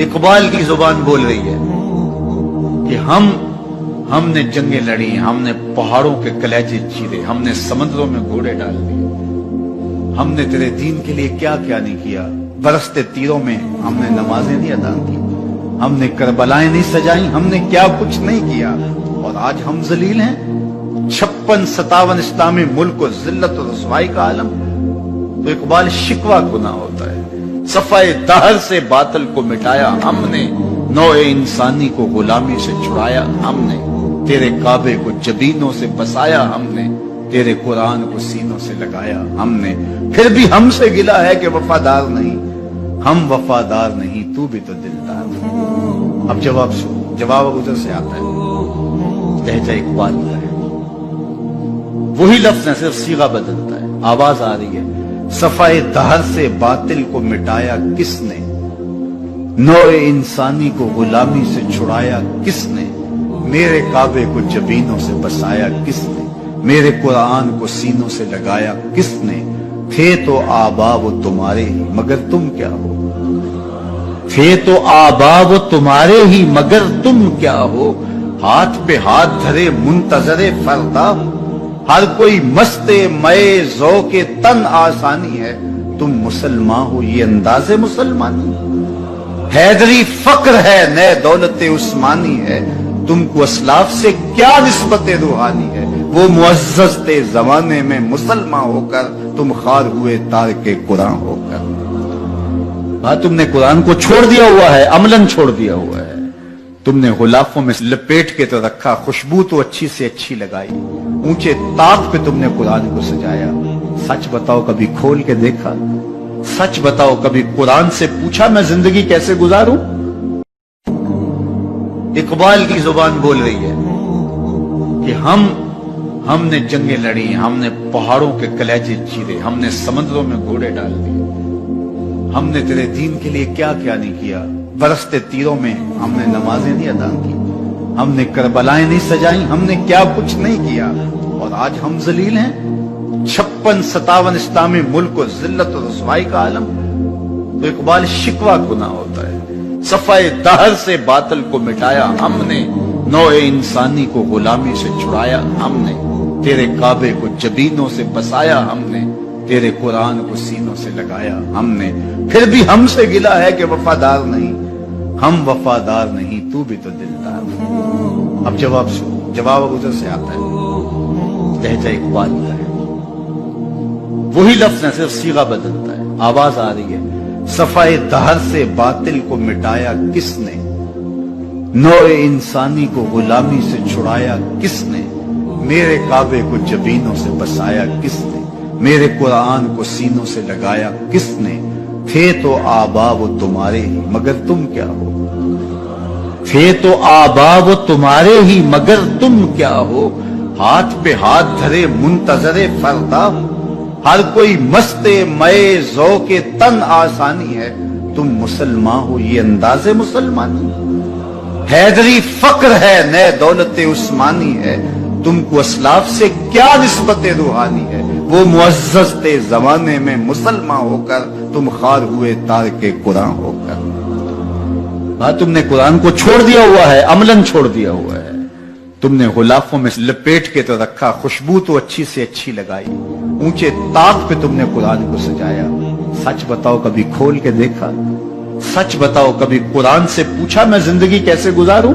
इकबाल की जुबान बोल रही है कि हमने जंगें लड़ी, हमने पहाड़ों के कलेजे चीरे, हमने समुद्रों में घोड़े डाल दिए, हमने तेरे दीन के लिए क्या क्या नहीं किया। बरसते तीरों में हमने नमाजें नहीं अदा की, हमने करबलाएं नहीं सजाई, हमने क्या कुछ नहीं किया और आज हम जलील हैं। 56-57 इस्लामी मुल्क को जिल्लत और रुसवाई का आलम। तो इकबाल शिकवा गुनाह होता है। सफाए दहर से बातिल को मिटाया हमने, नौए इंसानी को गुलामी से छुड़ाया हमने, तेरे काबे को जबीनों से बसाया हमने, तेरे कुरान को सीनों से लगाया हमने। फिर भी हमसे गिला है कि वफादार नहीं, हम वफादार नहीं, तू भी तो दिलदार नहीं। अब जवाब सुनो, जवाब उधर से आता है, लहजा इकबाल का है। वही लफ्ज है, सिर्फ सीगा बदलता है, आवाज आ रही है। सफाए दहर से बातिल को मिटाया किसने, नौए इंसानी को गुलामी से छुड़ाया किसने, मेरे काबे को जबीनों से बसाया किसने, मेरे कुरान को सीनों से लगाया किसने। थे तो आबा वो तुम्हारे ही मगर तुम क्या हो, थे तो आबा वो तुम्हारे ही मगर तुम क्या हो। हाथ पे हाथ धरे मुंतजरे फरदा, हर कोई मस्ते मए ज़ौक़े तन आसानी है, तुम मुसलमान हो ये अंदाज़े मुसलमानी। हैदरी फक्र है नए दौलत उस्मानी है, तुमको असलाफ से क्या निस्बत रूहानी है। वो मुअज़्ज़ज़ थे ज़माने में मुसलमान होकर, तुम खार हुए तार के कुरान होकर। तुमने कुरान को छोड़ दिया हुआ है, अमलन छोड़ दिया हुआ है। तुमने गुलाफों में लपेट के तो रखा, खुशबू तो अच्छी से अच्छी लगाई, ऊंचे ताक पे तुमने कुरान को सजाया। सच बताओ कभी खोल के देखा, सच बताओ कभी कुरान से पूछा मैं जिंदगी कैसे गुजारूं। इकबाल की जुबान बोल रही है कि हमने जंगें लड़ी, हमने पहाड़ों के कलेजे चीरे, हमने समुद्रों में घोड़े डाल दिए, हमने तेरे दीन के लिए क्या क्या नहीं किया। बरसते तीरों में हमने नमाजें नहीं अदा की, हमने करबलाएं नहीं सजाई, हमने क्या कुछ नहीं किया और आज हम जलील हैं। 56-57 इस्लामी मुल्क को जिल्लत और रुसवाई का आलम। तो इकबाल शिकवा गुनाह होता है। सफाए दहर से बातिल को मिटाया हमने, नौए इंसानी को गुलामी से छुड़ाया हमने, तेरे काबे को जबीनों से बसाया हमने, तेरे कुरान को सीनों से लगाया हमने। फिर भी हमसे गिला है कि वफादार नहीं, हम वफादार नहीं, तू भी तो दिलदार नहीं। अब जवाब सुनो, जवाब उधर से आता है, लहजा इकबाल का है। वही लफ्ज है, सिर्फ सीगा बदलता है, आवाज आ रही है। सफाए दहर से बातिल को मिटाया किसने, नौए इंसानी को गुलामी से छुड़ाया किसने, मेरे काबे को जबीनों से बसाया किसने, मेरे कुरान को सीनों से लगाया किसने। थे तो आबा वो तुम्हारे ही मगर तुम क्या हो, थे तो आबा वो तुम्हारे ही मगर तुम क्या हो। हाथ पे हाथ धरे मुंतजरे फरदा, हर कोई मस्ते मए ज़ौक़े तन आसानी है, तुम मुसलमान हो ये अंदाज़े मुसलमानी। हैदरी फक्र है नए दौलत उस्मानी है, तुमको असलाफ से क्या निस्बत रूहानी है। वो मुअज़्ज़ज़ थे ज़माने में मुसलमान होकर, तुम खार हुए तार के कुरान होकर। तुमने कुरान को छोड़ दिया हुआ है, अमलन छोड़ दिया हुआ है। तुमने गुलाफों में लपेट के तो रखा, खुशबू तो अच्छी से अच्छी लगाई, ऊंचे ताक पे तुमने कुरान को सजाया। सच बताओ कभी खोल के देखा, सच बताओ कभी कुरान से पूछा मैं जिंदगी कैसे गुजारूं।